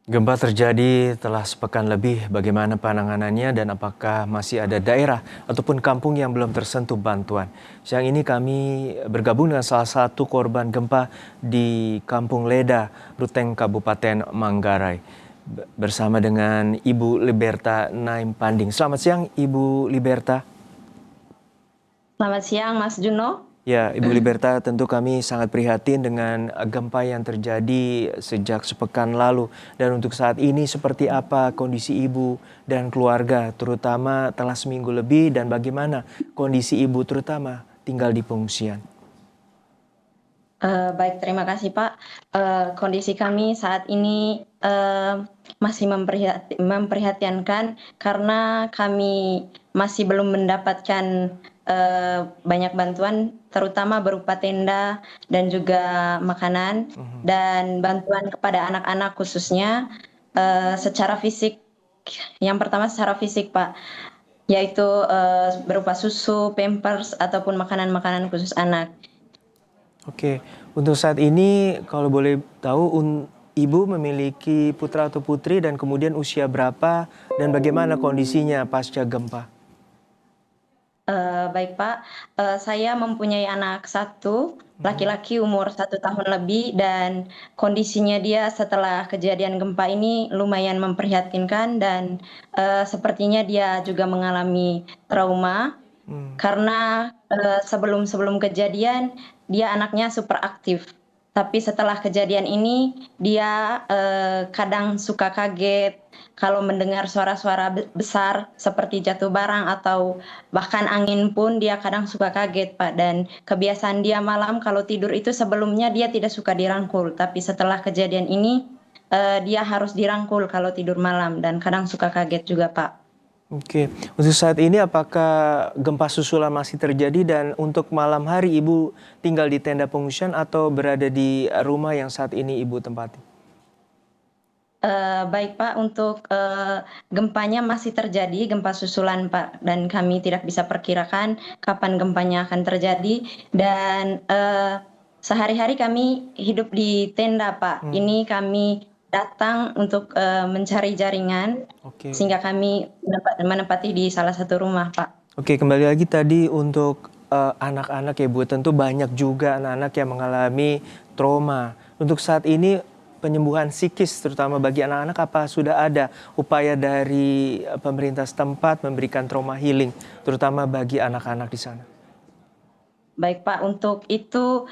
Gempa terjadi telah sepekan lebih. Bagaimana penanganannya dan apakah masih ada daerah ataupun kampung yang belum tersentuh bantuan? Siang ini kami bergabung dengan salah satu korban gempa di Kampung Leda, Ruteng, Kabupaten Manggarai. Bersama dengan Ibu Liberta Naim Panding. Selamat siang Ibu Liberta. Selamat siang, Mas Juno. Ya, Ibu Liberta, tentu kami sangat prihatin dengan gempa yang terjadi sejak sepekan lalu. Dan untuk saat ini seperti apa kondisi Ibu dan keluarga, terutama telah seminggu lebih, dan bagaimana kondisi Ibu terutama tinggal di pengungsian? Baik, terima kasih Pak. Kondisi kami saat ini masih memprihatinkan karena kami masih belum mendapatkan banyak bantuan, terutama berupa tenda dan juga makanan, dan bantuan kepada anak-anak khususnya secara fisik. Yang pertama secara fisik, Pak, yaitu berupa susu, pampers, ataupun makanan-makanan khusus anak. Oke, untuk saat ini kalau boleh tahu, Ibu memiliki putra atau putri dan kemudian usia berapa dan bagaimana kondisinya pasca gempa? Baik Pak, saya mempunyai anak satu, laki-laki umur 1 tahun lebih, dan kondisinya dia setelah kejadian gempa ini lumayan memprihatinkan dan sepertinya dia juga mengalami trauma karena sebelum kejadian dia anaknya super aktif. Tapi setelah kejadian ini dia kadang suka kaget kalau mendengar suara-suara besar seperti jatuh barang atau bahkan angin pun dia kadang suka kaget, Pak. Dan kebiasaan dia malam kalau tidur itu sebelumnya dia tidak suka dirangkul, tapi setelah kejadian ini dia harus dirangkul kalau tidur malam dan kadang suka kaget juga, Pak. Oke, untuk saat ini apakah gempa susulan masih terjadi dan untuk malam hari Ibu tinggal di tenda pengungsian atau berada di rumah yang saat ini Ibu tempati? Baik Pak, untuk gempanya masih terjadi, gempa susulan Pak, dan kami tidak bisa perkirakan kapan gempanya akan terjadi, dan sehari-hari kami hidup di tenda Pak. Ini kami datang untuk mencari jaringan, Oke. sehingga kami menempati di salah satu rumah Pak. Oke, kembali lagi tadi untuk anak-anak ya Bu, tentu banyak juga anak-anak yang mengalami trauma. Untuk saat ini penyembuhan psikis terutama bagi anak-anak, apa sudah ada upaya dari pemerintah setempat memberikan trauma healing terutama bagi anak-anak di sana? Baik Pak, untuk itu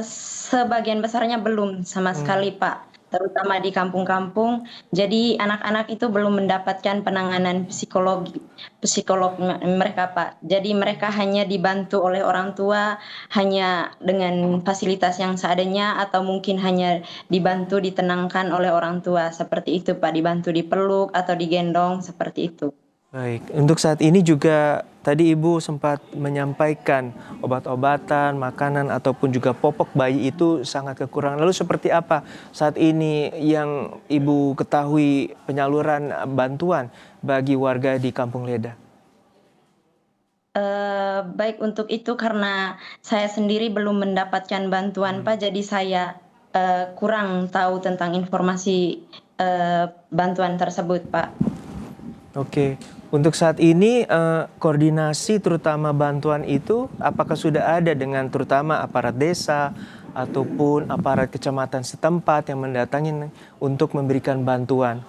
sebagian besarnya belum sama sekali Pak, terutama di kampung-kampung. Jadi anak-anak itu belum mendapatkan penanganan psikolog mereka Pak. Jadi mereka hanya dibantu oleh orang tua, hanya dengan fasilitas yang seadanya atau mungkin hanya dibantu ditenangkan oleh orang tua, seperti itu Pak, dibantu dipeluk atau digendong, seperti itu. Baik, untuk saat ini juga tadi Ibu sempat menyampaikan obat-obatan, makanan ataupun juga popok bayi itu sangat kekurangan. Lalu seperti apa saat ini yang Ibu ketahui penyaluran bantuan bagi warga di Kampung Leda? Baik, untuk itu karena saya sendiri belum mendapatkan bantuan Pak, jadi saya kurang tahu tentang informasi bantuan tersebut Pak. Oke, untuk saat ini koordinasi terutama bantuan itu apakah sudah ada dengan terutama aparat desa ataupun aparat kecamatan setempat yang mendatangi untuk memberikan bantuan?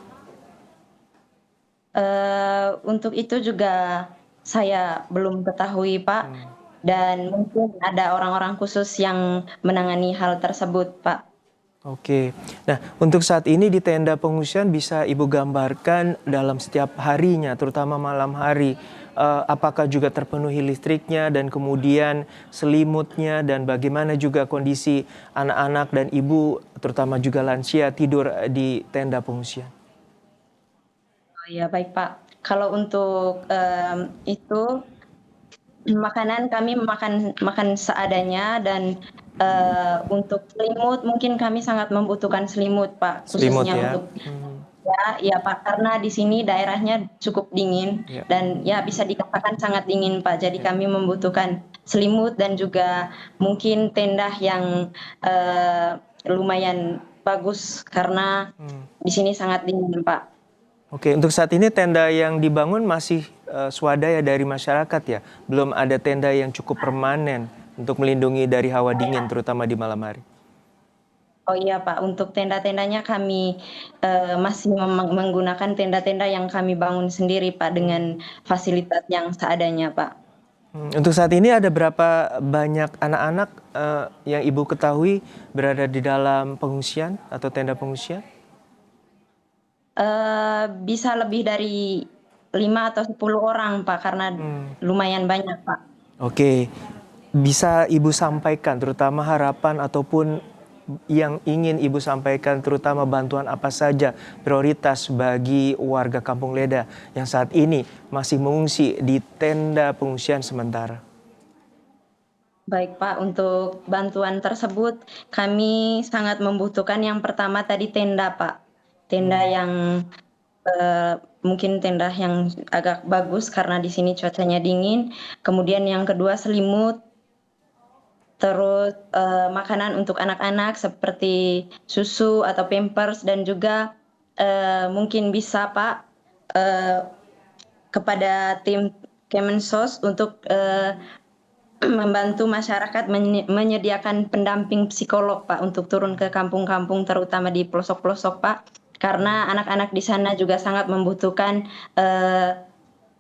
Untuk itu juga saya belum ketahui Pak, dan mungkin ada orang-orang khusus yang menangani hal tersebut Pak. Oke, nah untuk saat ini di tenda pengungsian bisa Ibu gambarkan dalam setiap harinya, terutama malam hari, apakah juga terpenuhi listriknya dan kemudian selimutnya dan bagaimana juga kondisi anak-anak dan ibu, terutama juga lansia tidur di tenda pengungsian? Oh ya, baik Pak. Kalau untuk itu makanan kami makan seadanya, dan untuk selimut mungkin kami sangat membutuhkan selimut Pak, Selimut khususnya ya? untuk ya Pak, karena di sini daerahnya cukup dingin Ya. dan ya bisa dikatakan sangat dingin Pak. Jadi kami membutuhkan selimut dan juga mungkin tenda yang lumayan bagus karena di sini sangat dingin, Pak. Oke, untuk saat ini tenda yang dibangun masih swadaya dari masyarakat ya? Belum ada tenda yang cukup permanen untuk melindungi dari hawa dingin terutama di malam hari? Oh iya, Pak, untuk tenda-tendanya kami, masih menggunakan tenda-tenda yang kami bangun sendiri, Pak, dengan fasilitas yang seadanya, Pak. Untuk saat ini ada berapa banyak anak-anak yang Ibu ketahui berada di dalam pengungsian atau tenda pengungsian? Bisa lebih dari 5 atau 10 orang, Pak, karena lumayan banyak, Pak. Oke, bisa Ibu sampaikan terutama harapan ataupun yang ingin Ibu sampaikan terutama bantuan apa saja prioritas bagi warga Kampung Leda yang saat ini masih mengungsi di tenda pengungsian sementara? Baik, Pak, untuk bantuan tersebut kami sangat membutuhkan yang pertama tadi tenda, Pak. Tenda yang, mungkin tenda yang agak bagus karena di sini cuacanya dingin, kemudian yang kedua selimut, terus, makanan untuk anak-anak seperti susu atau Pampers dan juga, mungkin bisa, Pak, eee, kepada tim Kemensos untuk, membantu masyarakat menyediakan pendamping psikolog, Pak, untuk turun ke kampung-kampung terutama di pelosok-pelosok, Pak. Karena anak-anak di sana juga sangat membutuhkan,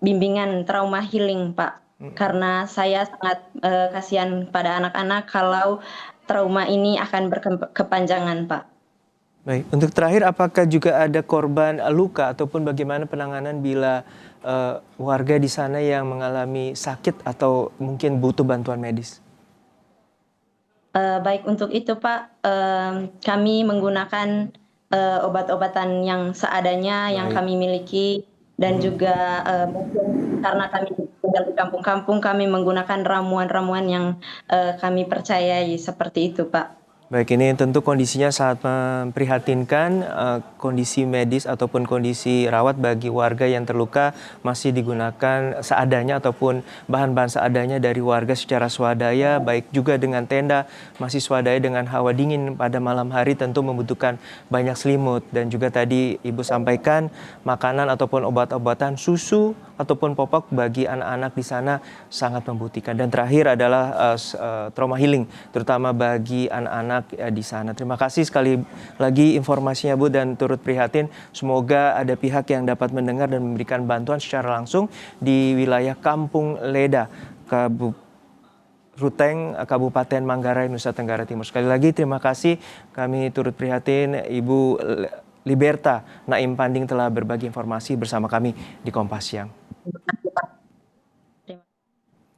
bimbingan trauma healing, Pak. Karena saya sangat, kasihan pada anak-anak kalau trauma ini akan berkepanjangan, Pak. Baik, untuk terakhir apakah juga ada korban luka ataupun bagaimana penanganan bila warga di sana yang mengalami sakit atau mungkin butuh bantuan medis? Baik untuk itu, Pak, kami menggunakan, obat-obatan yang seadanya yang Baik. kami miliki dan juga, mungkin karena kami tinggal di kampung-kampung, kami menggunakan ramuan-ramuan yang, kami percayai seperti itu, Pak. Baik, ini tentu kondisinya sangat memprihatinkan, kondisi medis ataupun kondisi rawat bagi warga yang terluka masih digunakan seadanya ataupun bahan-bahan seadanya dari warga secara swadaya, baik juga dengan tenda masih swadaya dengan hawa dingin pada malam hari tentu membutuhkan banyak selimut dan juga tadi Ibu sampaikan makanan ataupun obat-obatan, susu ataupun popok bagi anak-anak di sana sangat membutuhkan. Dan terakhir adalah trauma healing terutama bagi anak-anak di sana. Terima kasih sekali lagi informasinya Bu dan turut prihatin. Semoga ada pihak yang dapat mendengar dan memberikan bantuan secara langsung di wilayah Kampung Leda, Ruteng, Kabupaten Manggarai, Nusa Tenggara Timur. Sekali lagi terima kasih. Kami turut prihatin Ibu Liberta Naim Panding telah berbagi informasi bersama kami di Kompas Siang.